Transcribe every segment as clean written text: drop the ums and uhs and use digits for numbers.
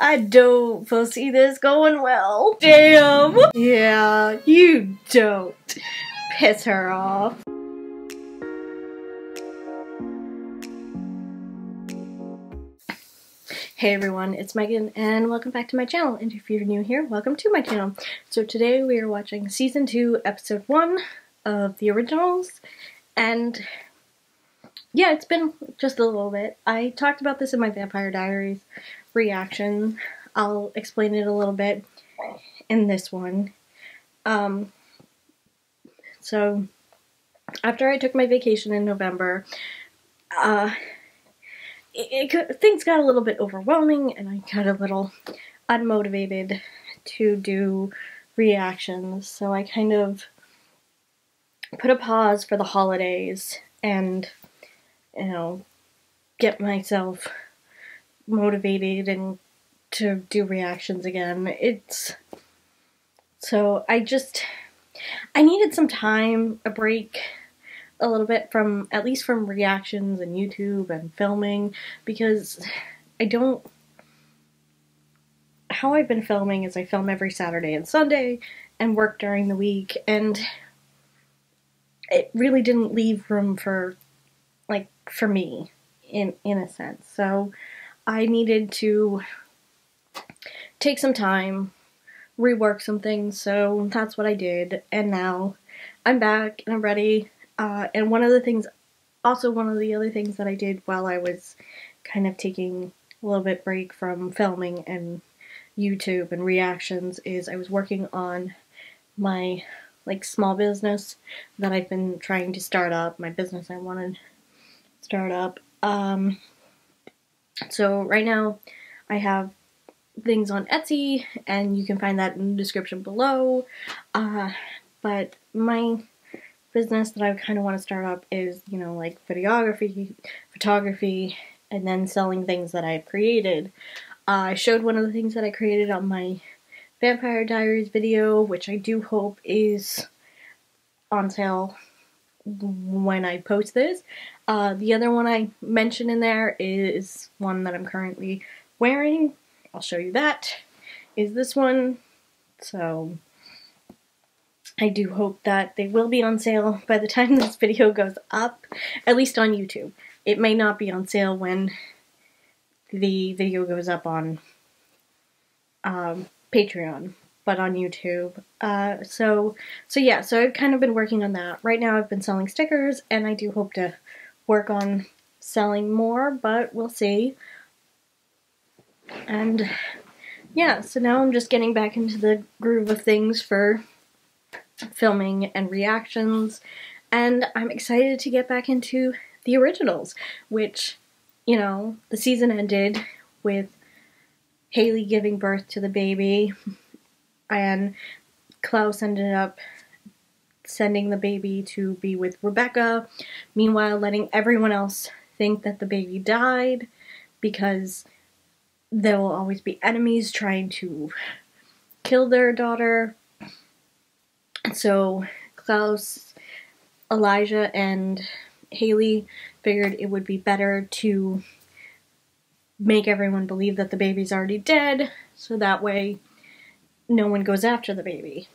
I don't foresee this going well. Damn! Yeah, you don't. Piss her off. Hey everyone, it's Megan and welcome back to my channel, and if you're new here, welcome to my channel. So today we are watching Season 2, Episode 1 of the originals, and yeah, it's been just a little bit. I talked about this in my Vampire Diaries reaction. I'll explain it a little bit in this one. So after I took my vacation in November, things got a little bit overwhelming and I got a little unmotivated to do reactions, so I kind of put a pause for the holidays and, you know, get myself motivated and to do reactions again. So I needed some time, a break, a little bit from, at least from reactions and YouTube and filming, because how I've been filming is I film every Saturday and Sunday and work during the week, and it really didn't leave room for me in a sense. So I needed to take some time, rework some things, so that's what I did, and now I'm back and I'm ready. And one of the other things that I did while I was kind of taking a little bit break from filming and YouTube and reactions is I was working on my small business that I've been trying to start up, my business I wanted to start up. So right now I have things on Etsy, and you can find that in the description below. But my business that I kind of want to start up is, you know, like videography, photography, and then selling things that I've created. I showed one of the things that I created on my Vampire Diaries video, which I do hope is on sale when I post this. The other one I mentioned in there is one that I'm currently wearing. I'll show you that. Is this one. So I do hope that they will be on sale by the time this video goes up, at least on YouTube. It may not be on sale when the video goes up on Patreon, but on YouTube. So I've kind of been working on that. Right now I've been selling stickers, and I do hope to work on selling more, but we'll see. And yeah, so now I'm just getting back into the groove of things for filming and reactions, and I'm excited to get back into the originals, which, you know, the season ended with Haley giving birth to the baby, and Klaus ended up sending the baby to be with Rebecca, meanwhile letting everyone else think that the baby died, because there will always be enemies trying to kill their daughter. So Klaus, Elijah, and Haley figured it would be better to make everyone believe that the baby's already dead, so that way no one goes after the baby.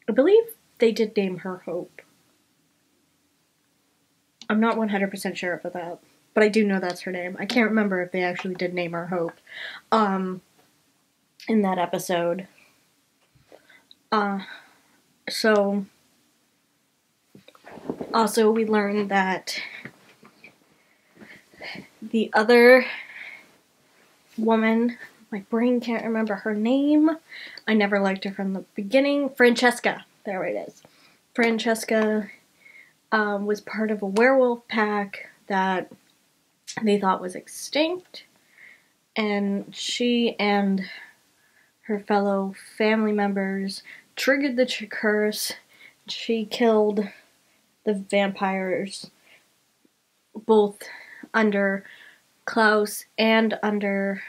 I believe they did name her Hope. I'm not 100% sure about that, but I do know that's her name. I can't remember if they actually did name her Hope in that episode. So also we learned that the other woman, my brain can't remember her name. I never liked her from the beginning. Francesca. There it is. Francesca was part of a werewolf pack that they thought was extinct, and she and her fellow family members triggered the curse. She killed the vampires, both under Klaus and under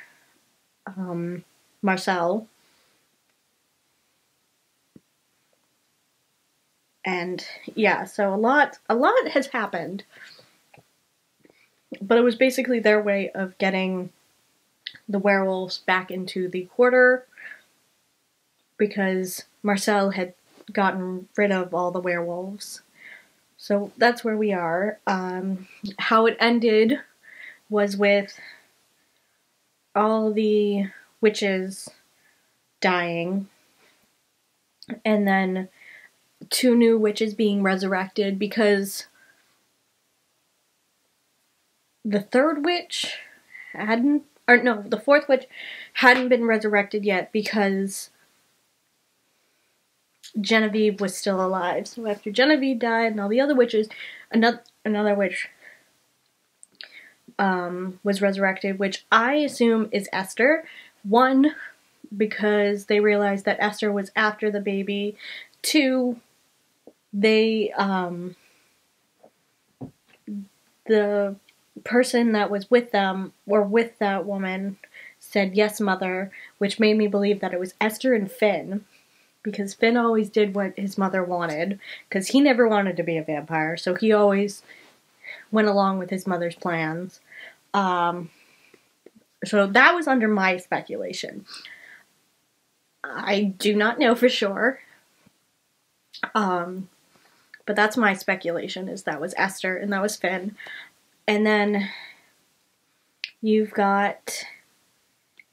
Marcel. And yeah, so a lot has happened. But it was basically their way of getting the werewolves back into the quarter because Marcel had gotten rid of all the werewolves. So that's where we are. How it ended was with all the witches dying, and then 2 new witches being resurrected because the 3rd witch the 4th witch hadn't been resurrected yet because Genevieve was still alive. So after Genevieve died and all the other witches, another witch was resurrected, which I assume is Esther. 1, because they realized that Esther was after the baby. 2, they, the person that was with them, or with that woman, said, "Yes, mother," which made me believe that it was Esther and Finn, because Finn always did what his mother wanted, because he never wanted to be a vampire, so he always went along with his mother's plans. So that was under my speculation. I do not know for sure. But that's my speculation, is that was Esther and that was Finn. And then you've got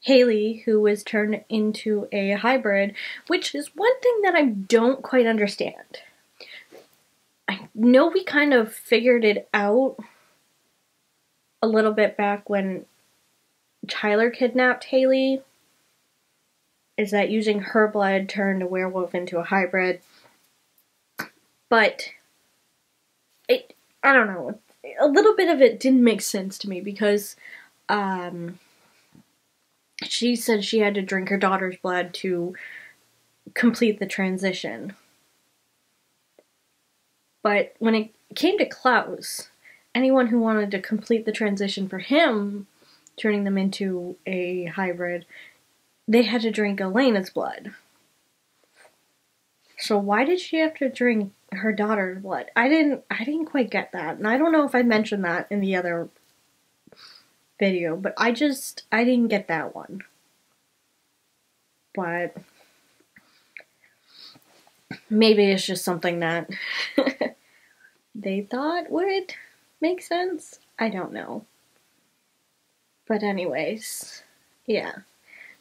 Haley, who was turned into a hybrid, which is one thing that I don't quite understand. I know we kind of figured it out a little bit back when Tyler kidnapped Haley, is that using her blood turned a werewolf into a hybrid. But I don't know, a little bit of it didn't make sense to me because she said she had to drink her daughter's blood to complete the transition. But when it came to Klaus, anyone who wanted to complete the transition for him, turning them into a hybrid, they had to drink Elena's blood. So why did she have to drink her daughter's blood? I didn't quite get that. And I don't know if I mentioned that in the other video, but I didn't get that one. But maybe it's just something that they thought would make sense. I don't know. But anyways, yeah.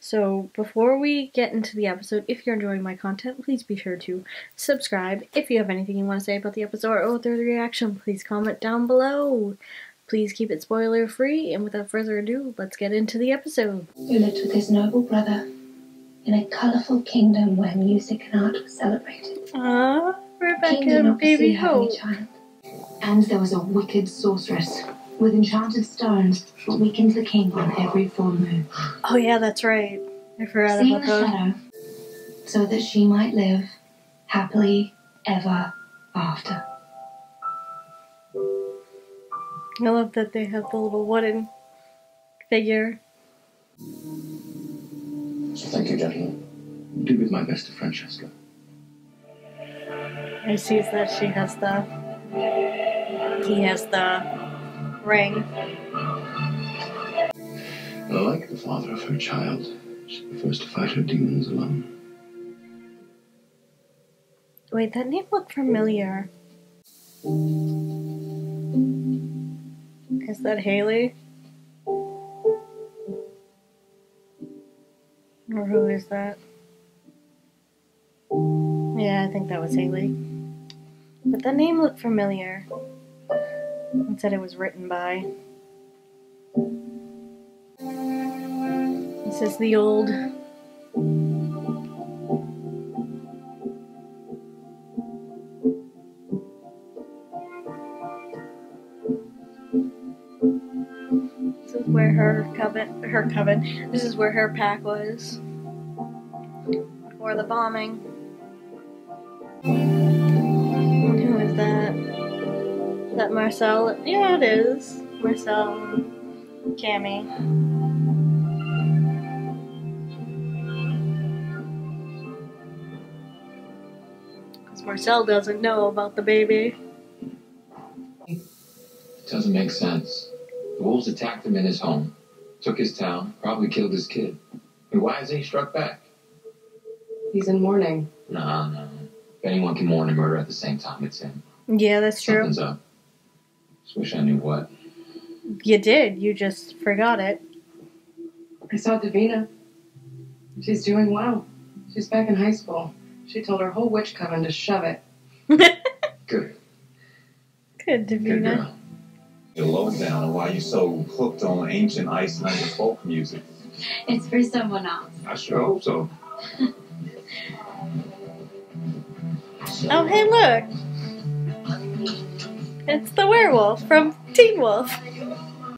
So before we get into the episode, if you're enjoying my content, please be sure to subscribe. If you have anything you want to say about the episode or the reaction, please comment down below. Please keep it spoiler free, and without further ado, let's get into the episode. Who lived with his noble brother in a colourful kingdom where music and art were celebrated. Ah, Rebecca, King did not baby have any hope. child. And there was a wicked sorceress with enchanted stones that weakened the king on every full moon. Oh yeah, that's right. I forgot Seeing about the that. shadow, so that she might live happily ever after. I love that they have the little wooden figure. Thank you, gentlemen. Do with my best to Francesca. I see that he has the ring. Like the father of her child, she prefers to fight her demons alone. Wait, that name looked familiar. Is that Haley? Or who is that? Yeah, I think that was Haley. But that name looked familiar. It said it was written by. This is the old. This is where her coven. This is where her pack was before the bombing. And who is that? Is that Marcel? Yeah, it is. Marcel and Cammy. Because Marcel doesn't know about the baby. It doesn't make sense. The wolves attacked him in his home. Took his town, probably killed his kid. And why hasn't he struck back? He's in mourning. No. If anyone can mourn and murder at the same time, it's him. Yeah, that's true. Something's up. Just wish I knew what. You did. You just forgot it. I saw Davina. She's doing well. She's back in high school. She told her whole witch coven to shove it. Good. Good, Good Davina. girl. The lowdown on why you so hooked on ancient Icelandic folk music. It's for someone else. I sure hope so. Oh, hey, look. It's the werewolf from Teen Wolf.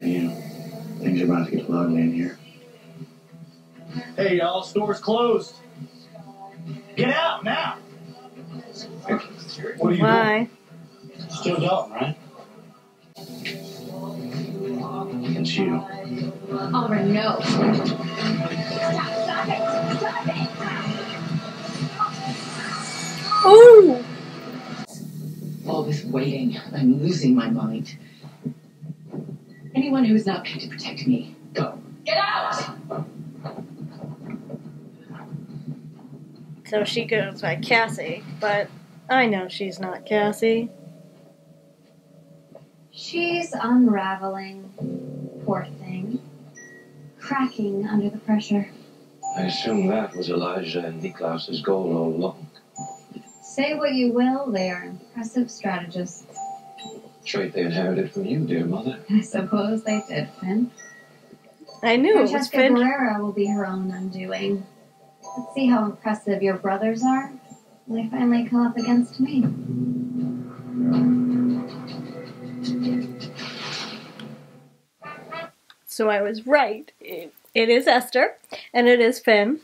You know, things are about to get ugly in here. Hey, y'all, store's closed. Get out now. What are you Why? doing? Still going, right? It's you. Oliver, no. Ooh! All this waiting, I'm losing my mind. Anyone who is not paid to protect me, go. Get out! So she goes by Cassie, but I know she's not Cassie. She's unraveling. Poor thing. Cracking under the pressure. I assume that was Elijah and Niklaus's goal all along. Say what you will, they are impressive strategists. Trait they inherited from you, dear mother. I suppose they did, Finn. I knew it was Francesca Finn. Guerrera will be her own undoing. Let's see how impressive your brothers are. They finally come up against me. So I was right. It is Esther, and it is Finn.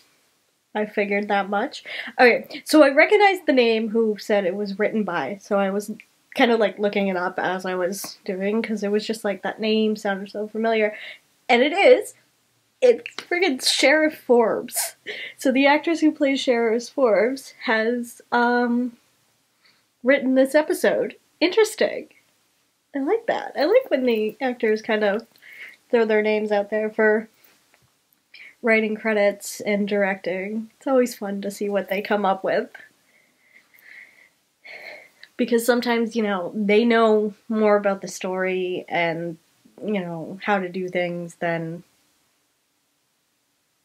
I figured that much. Okay, so I recognized the name who said it was written by, so I was kind of like looking it up as I was doing, because it was just like that name sounded so familiar. And it is. It's friggin' Sheriff Forbes. So the actress who plays Sheriff Forbes has written this episode. Interesting. I like that. I like when the actors kind of throw their names out there for writing credits and directing. It's always fun to see what they come up with. Because sometimes, you know, they know more about the story and, you know, how to do things than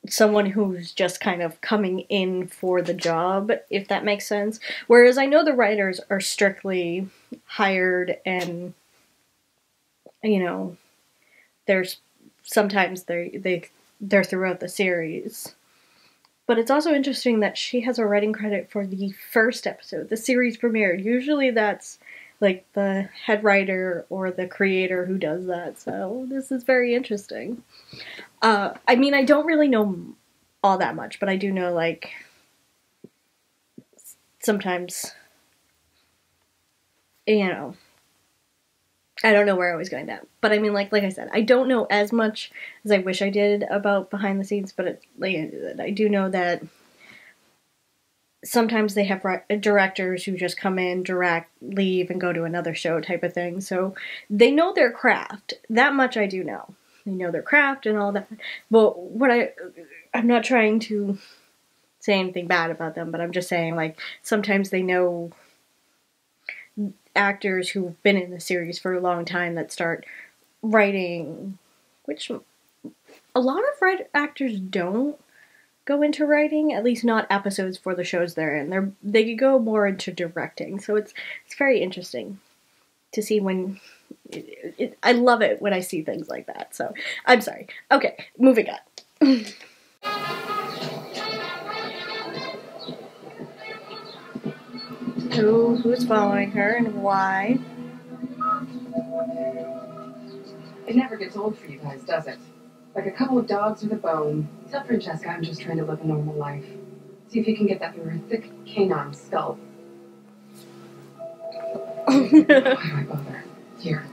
someone who's just kind of coming in for the job, if that makes sense. Whereas I know the writers are strictly hired and, you know, there's sometimes they're throughout the series. But it's also interesting that she has a writing credit for the first episode, the series premiere. Usually that's like the head writer or the creator who does that, so this is very interesting. I mean, I don't really know all that much, but I do know, like, sometimes, you know, I don't know where I was going at. But I mean, like I said, I don't know as much as I wish I did about behind the scenes, but I do know that sometimes they have directors who just come in, direct, leave, and go to another show type of thing. So they know their craft. That much I do know. They know their craft and all that. But I'm not trying to say anything bad about them, but I'm just saying, like, sometimes they know actors who've been in the series for a long time that start writing, which a lot of actors don't go into writing, at least not episodes for the shows they're in. They could go more into directing, so it's very interesting to see when. I love it when I see things like that. So I'm sorry. Okay, moving on. Who's following her and why? It never gets old for you guys, does it? Like a couple of dogs with a bone. Tell Francesca I'm just trying to live a normal life. See if you can get that through her thick canine skull. Why do I bother? Here.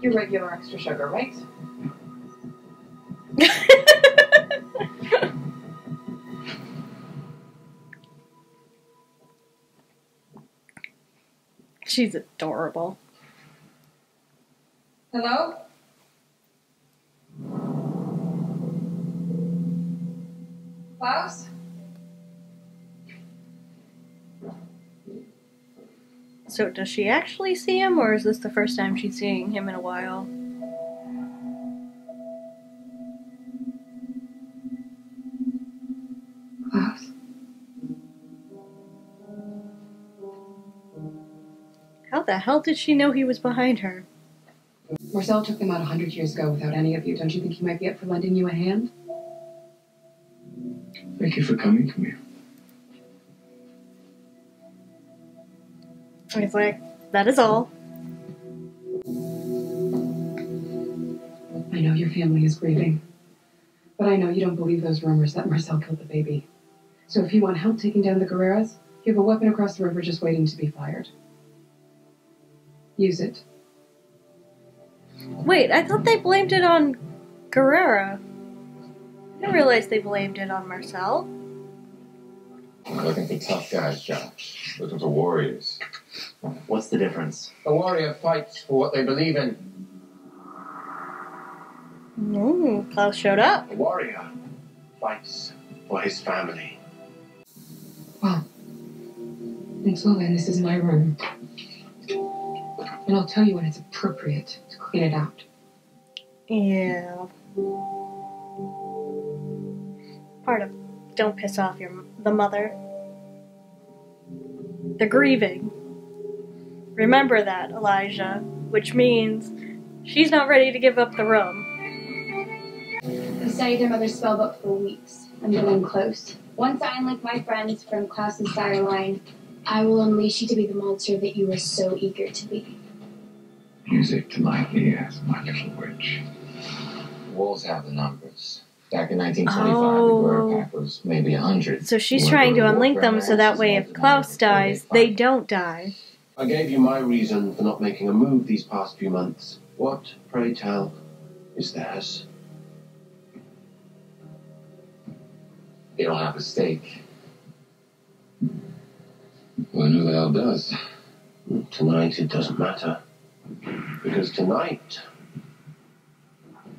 Your regular extra sugar, right? She's adorable. Hello? Klaus? So does she actually see him, or is this the first time she's seeing him in a while? Klaus? How the hell did she know he was behind her? Marcel took them out 100 years ago without any of you. Don't you think he might be up for lending you a hand? Thank you for coming to me. And he's like, that is all. I know your family is grieving, but I know you don't believe those rumors that Marcel killed the baby. So if you want help taking down the Guerreras, you have a weapon across the river just waiting to be fired. Use it. Wait, I thought they blamed it on Guerrera. I didn't realize they blamed it on Marcel. Looking for tough guys, Josh. Looking for warriors. What's the difference? A warrior fights for what they believe in. Klaus showed up. A warrior fights for his family. Well, until then, this is my room. And I'll tell you when it's appropriate to clean it out. Yeah. Part of don't piss off the mother. They're grieving. Remember that, Elijah. Which means she's not ready to give up the room. I studied their mother's spellbook for weeks. I'm getting close. Once I unlink my friends from Klaus's sire line, I will unleash you to be the monster that you were so eager to be. Music to my ears, my little witch. Wolves have the numbers. Back in 1925, the Guerrero pack was maybe 100. So she's trying to unlink them so that way if Klaus dies, they don't die. I gave you my reason for not making a move these past few months. What, pray tell, is theirs? They don't have a stake. Well, who the hell does? Tonight it doesn't matter. Because tonight,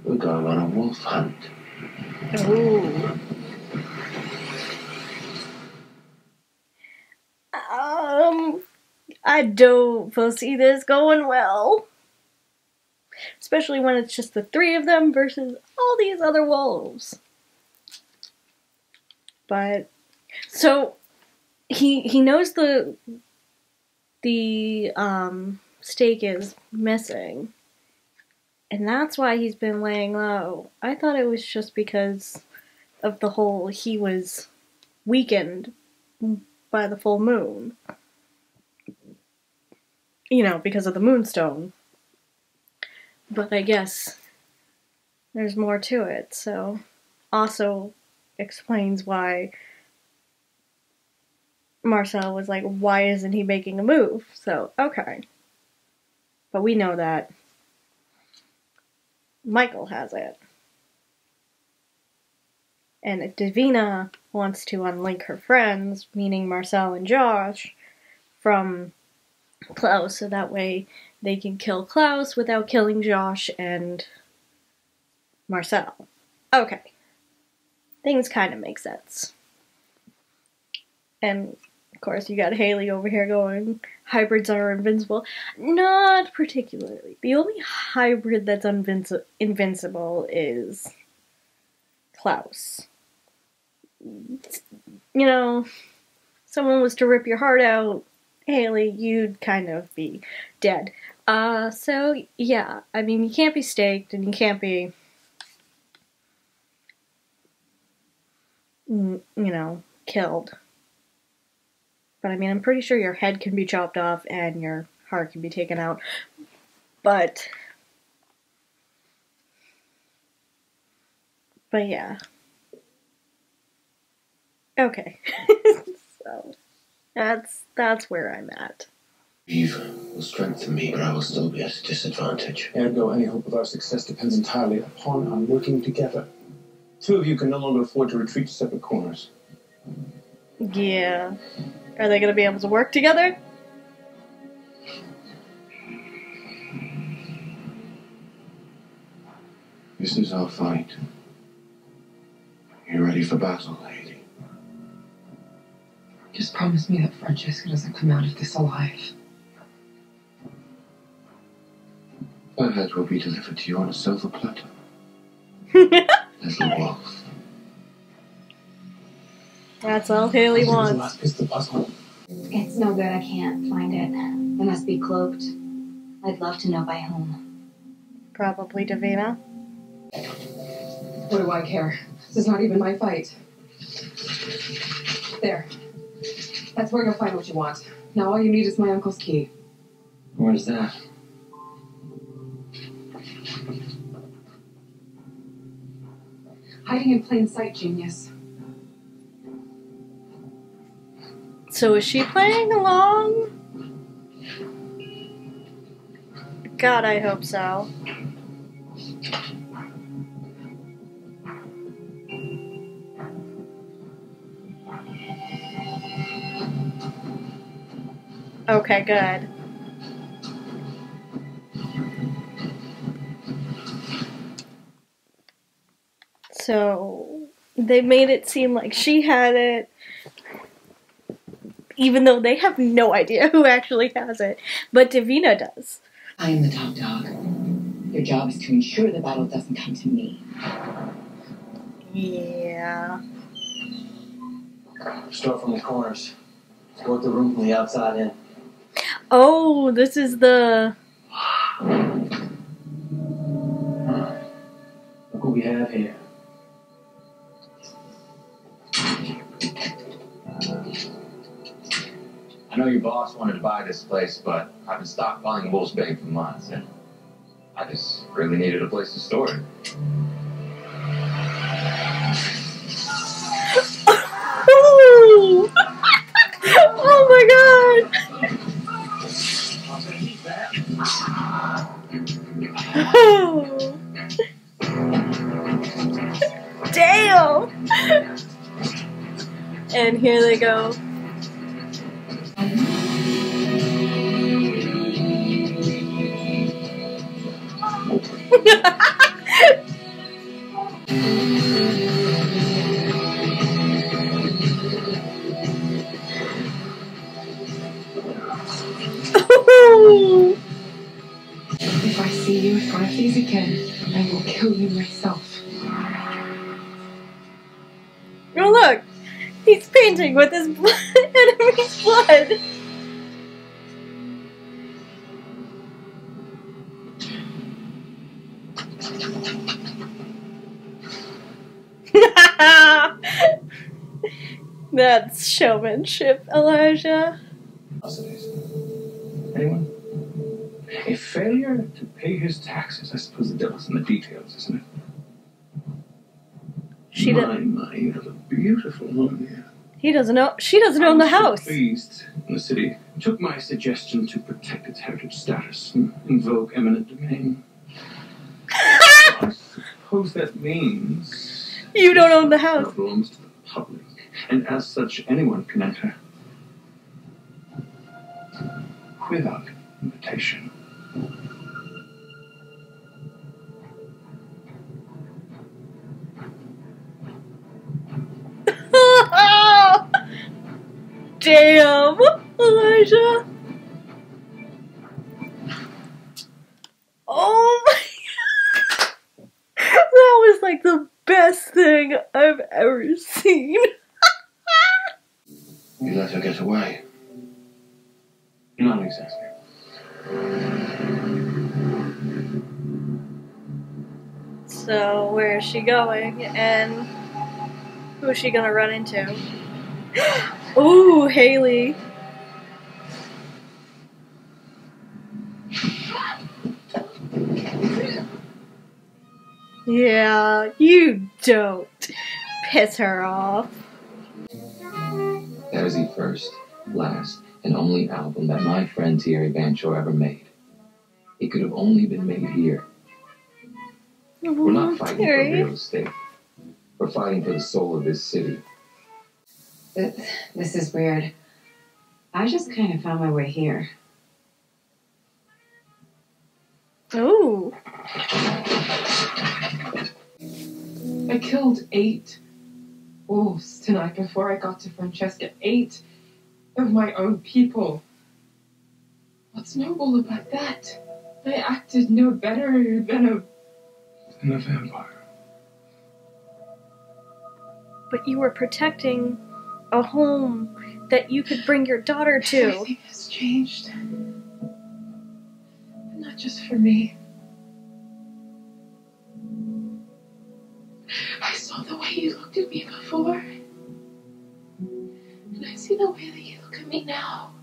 we're going on a wolf hunt. Ooh. I don't foresee this going well. Especially when it's just the three of them versus all these other wolves. But so he knows the stake is missing. And that's why he's been laying low. I thought it was just because of the whole he was weakened by the full moon. You know, because of the moonstone. But I guess there's more to it, so also explains why Marcel was like, why isn't he making a move? So, okay. But we know that Michael has it. And if Davina wants to unlink her friends, meaning Marcel and Josh, from Klaus, so that way they can kill Klaus without killing Josh and Marcel. Okay. Things kind of make sense. And, of course, you got Haley over here going, hybrids are invincible. Not particularly. The only hybrid that's invincible is Klaus. You know, someone was to rip your heart out, Haley, you'd kind of be dead. So, yeah, I mean, you can't be staked, and you can't be, you know, killed. But, I mean, I'm pretty sure your head can be chopped off, and your heart can be taken out. But yeah. Okay. So, that's where I'm at. Eve will strengthen me, but I will still be at a disadvantage. Ergo, any hope of our success depends entirely upon our working together. Two of you can no longer afford to retreat to separate corners. Yeah. Are they going to be able to work together? This is our fight. You ready? ready for battle, lady. Just promise me that Francesca doesn't come out of this alive. Her head will be delivered to you on a silver platter. Little wolf. That's all Haley wants. Last piece of the puzzle. It's no good, I can't find it. It must be cloaked. I'd love to know by whom. Probably Davina. What do I care? This is not even my fight. There. That's where you'll find what you want. Now all you need is my uncle's key. Where's that? Hiding in plain sight, genius. So is she playing along? God, I hope so. Okay, good. So they made it seem like she had it, even though they have no idea who actually has it, but Davina does. I am the top dog. Your job is to ensure the battle doesn't come to me. Yeah. Start from the corners. Work the room from the outside in. Oh, this is the... Look what we have here. I know your boss wanted to buy this place, but I've been stockpiling wolf's bane for months, and I just really needed a place to store it. Oh, oh my god! Oh. Damn! And here they go. If I see you in front of these again, I will kill you myself. Oh look! He's painting with his enemy's blood! That's showmanship, Elijah. Anyone? A failure to pay his taxes. I suppose the devil's in the details, isn't it? She My, you have a beautiful home here. He doesn't know. She doesn't own the house. Pleased, and the city took my suggestion to protect its heritage status and invoke eminent domain. I suppose that means You don't own the house. it belongs to the public, and as such, anyone can enter without invitation. Damn, Elijah. Oh my god. That was like the best thing I've ever seen. You let her get away. Not exactly. So, where is she going, and who is she gonna run into? Ooh, Haley. Yeah, you don't piss her off. That is the first, last, and only album that my friend Thierry Banchor ever made. It could have only been made here. We're not fighting for real estate. We're fighting for the soul of this city. This is weird. I just kind of found my way here. Ooh. I killed 8 wolves tonight before I got to Francesca. 8 of my own people. What's noble about that? I acted no better than a vampire. But you were protecting a home that you could bring your daughter to. Everything has changed. But not just for me. I saw the way you looked at me before. And I see the way that you look at me now.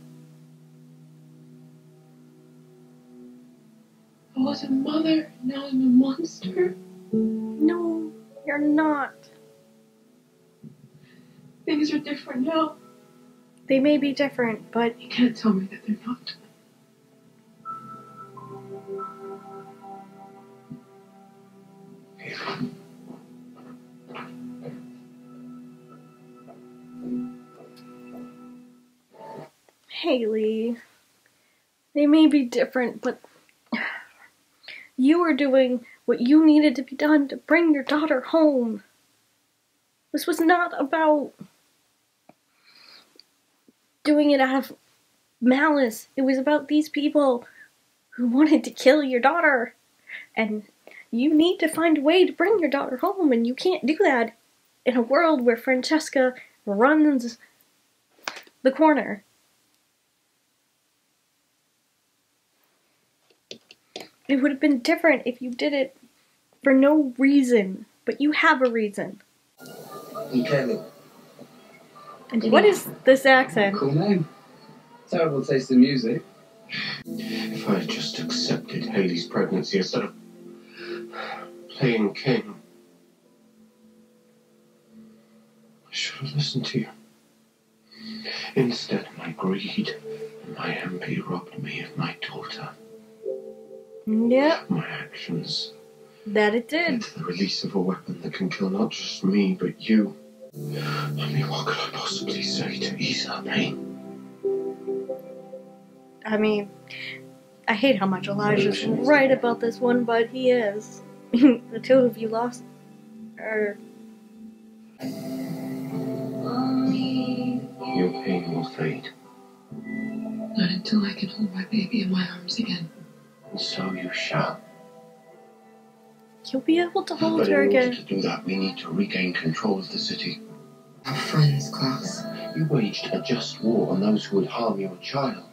I was a mother, now I'm a monster. No, you're not. Things are different now. They may be different, but You can't tell me that they're not. Haley, they may be different, but you were doing what you needed to be done to bring your daughter home. This was not about doing it out of malice. It was about these people who wanted to kill your daughter. And you need to find a way to bring your daughter home, and you can't do that in a world where Francesca runs the corner. It would have been different if you did it for no reason, but you have a reason. Caleb. And what is this accent? Cool name. Terrible taste in music. If I had just accepted Haley's pregnancy instead of playing king, I should have listened to you. Instead, my greed and my envy robbed me of my daughter. Yep. My actions That it did. led to the release of a weapon that can kill not just me, but you. I mean, what could I possibly say to ease her pain? I mean, I hate how much Elijah's right about this one, but he is. The two of you lost her. Your pain will fade, Not until I can hold my baby in my arms again. and so you shall. You'll be able to hold But in her order again. to do that, we need to regain control of the city. Our friends, Klaus. You waged a just war on those who would harm your child.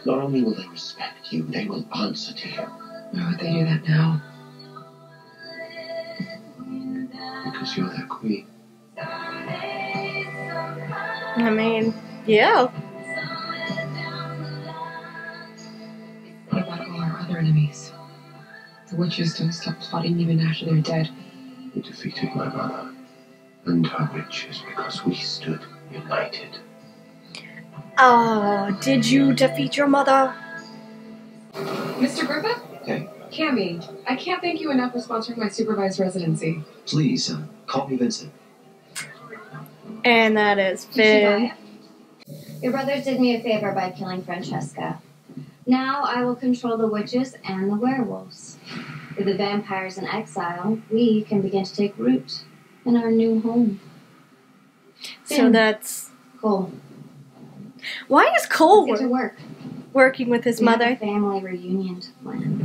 Not only will they respect you, they will answer to you. Why would they do that now? Because you're their queen. I mean, yeah. What about all our other enemies? The witches don't stop plotting even after they're dead. We defeated my mother and her witches because we stood united. Oh, did you defeat your mother? Mr. Griffith? Hey. Cammy, I can't thank you enough for sponsoring my supervised residency. Please, call me Vincent. And that is Finn. Your brothers did me a favor by killing Francesca. Now I will control the witches and the werewolves. With the vampires in exile, we can begin to take root in our new home. So that's Cole. Why is Cole Let's get to work. working with his We have mother? a family reunion to plan.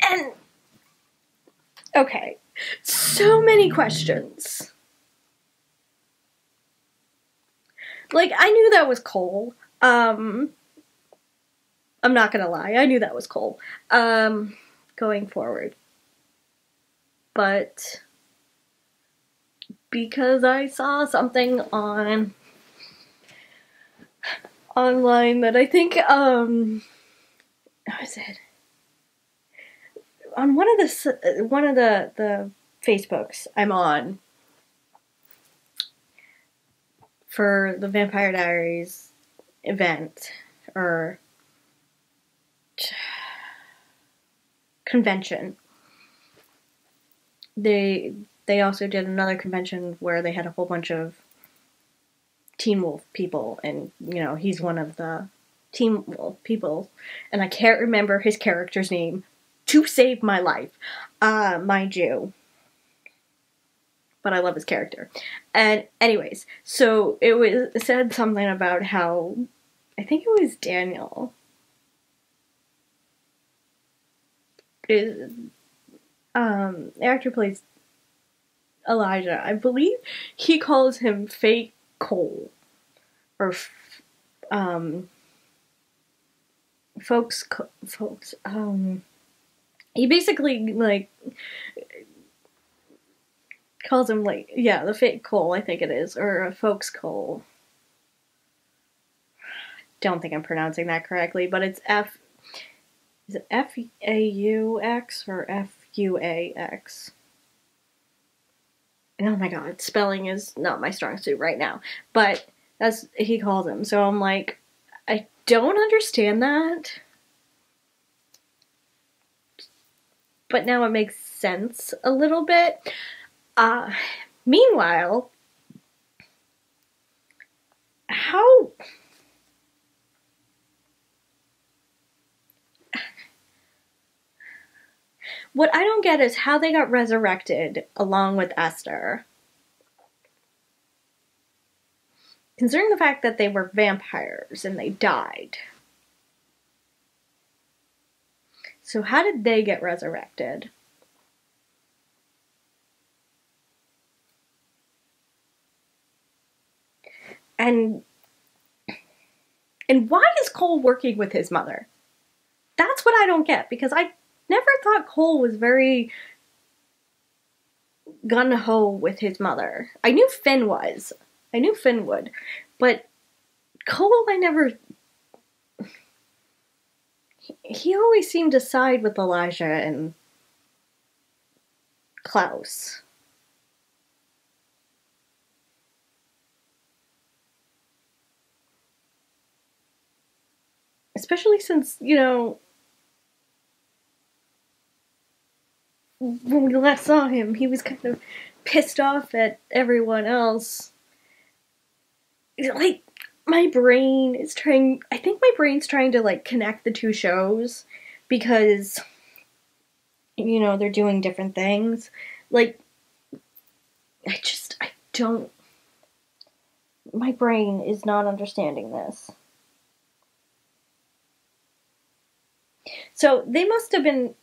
And okay, so many questions. Like, I knew that was Cole. I'm not gonna lie, I knew that was Cole. Going forward. But because I saw something online that I think, how is it? On one of the Facebooks I'm on for the Vampire Diaries event or convention, they also did another convention where they had a whole bunch of Teen Wolf people, and you know, he's one of the Teen Wolf people, and I can't remember his character's name. to save my life, mind you. But I love his character. And anyways, so it said something about how, I think it was Daniel, the actor plays Elijah. I believe he calls him fake Cole. Or, he basically, like, calls him, like, yeah, the fake Cole, I think it is, or a folks Cole. Don't think I'm pronouncing that correctly, but it's is it F-A-U-X or F-U-A-X? Oh my god, spelling is not my strong suit right now, but that's, he calls him, so I'm like, I don't understand that, but now it makes sense a little bit. Meanwhile, what I don't get is how they got resurrected along with Esther. Considering the fact that they were vampires and they died. So how did they get resurrected? And why is Cole working with his mother? That's what I don't get, because I never thought Cole was very gung-ho with his mother. I knew Finn was. I knew Finn would. But Cole, I never... He always seemed to side with Elijah and Klaus. Especially since, you know, when we last saw him, he was kind of pissed off at everyone else. Like, my brain is trying, I think my brain's trying to, like, connect the two shows, because, you know, they're doing different things. Like, I don't, my brain is not understanding this. So, they must have been,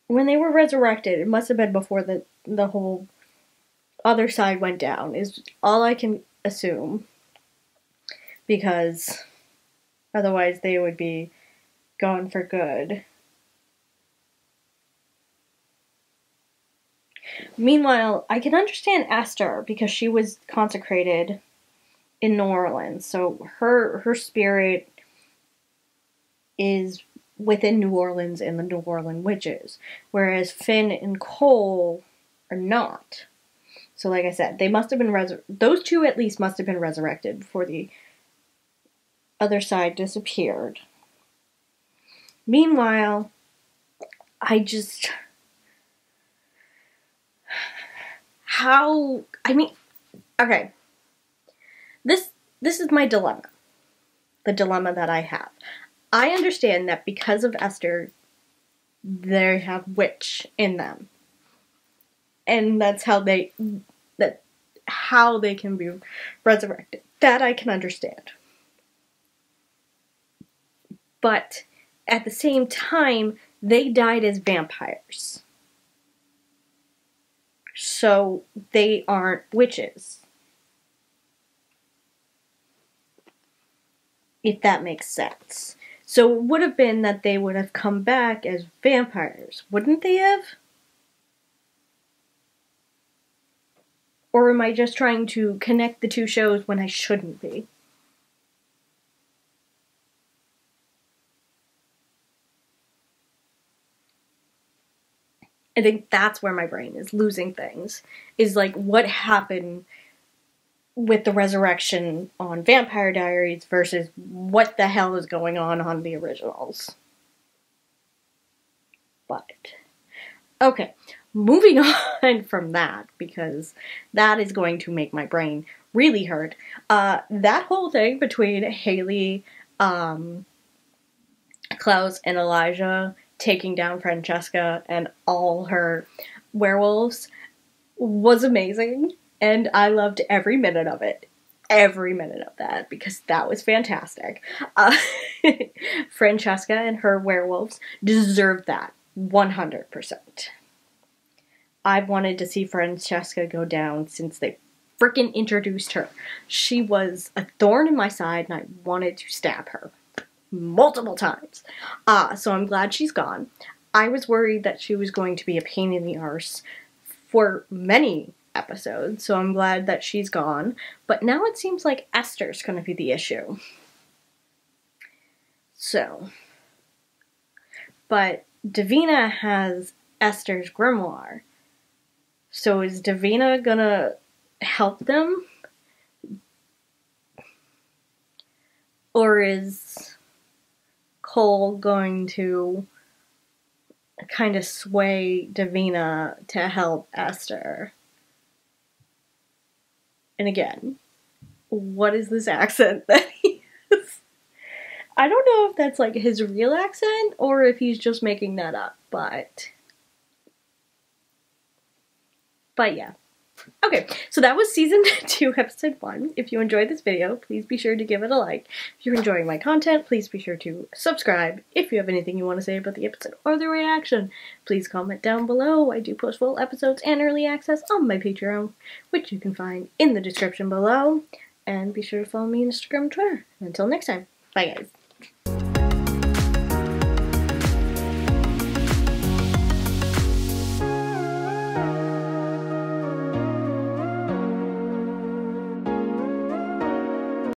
when they were resurrected, it must have been before the whole other side went down, is all I can assume. Because otherwise they would be gone for good. Meanwhile, I can understand Esther, because she was consecrated in New Orleans. So her spirit is within New Orleans and the New Orleans witches, whereas Finn and Cole are not. So like I said, they must have been those two at least must have been resurrected before the other side disappeared. Meanwhile, okay. This is my dilemma. The dilemma that I have. I understand that because of Esther, they have witch in them. And that's how they can be resurrected. That I can understand. But at the same time, they died as vampires. So they aren't witches. If that makes sense. So it would have been that they would have come back as vampires, wouldn't they have? Or am I just trying to connect the two shows when I shouldn't be? I think that's where my brain is losing things. Is like, what happened with the resurrection on Vampire Diaries versus what the hell is going on the originals. But, okay, moving on from that, because that is going to make my brain really hurt. That whole thing between Haley, Klaus, and Elijah taking down Francesca and all her werewolves was amazing, and I loved every minute of it. Every minute of that, because that was fantastic. Francesca and her werewolves deserved that 100%. I've wanted to see Francesca go down since they freaking introduced her. She was a thorn in my side and I wanted to stab her multiple times. So I'm glad she's gone. I was worried that she was going to be a pain in the arse for many episodes, so I'm glad that she's gone. But now it seems like Esther's going to be the issue. So, but Davina has Esther's grimoire. So is Davina gonna help them? Or is Cole going to kind of sway Davina to help Esther? And again, what is this accent that he is? I don't know if that's like his real accent or if he's just making that up, but yeah. Okay, so that was season 2, episode 1. If you enjoyed this video, please be sure to give it a like. If you're enjoying my content, please be sure to subscribe. If you have anything you want to say about the episode or the reaction, please comment down below. I do post full episodes and early access on my Patreon, which you can find in the description below. And be sure to follow me on Instagram and Twitter. Until next time, bye guys.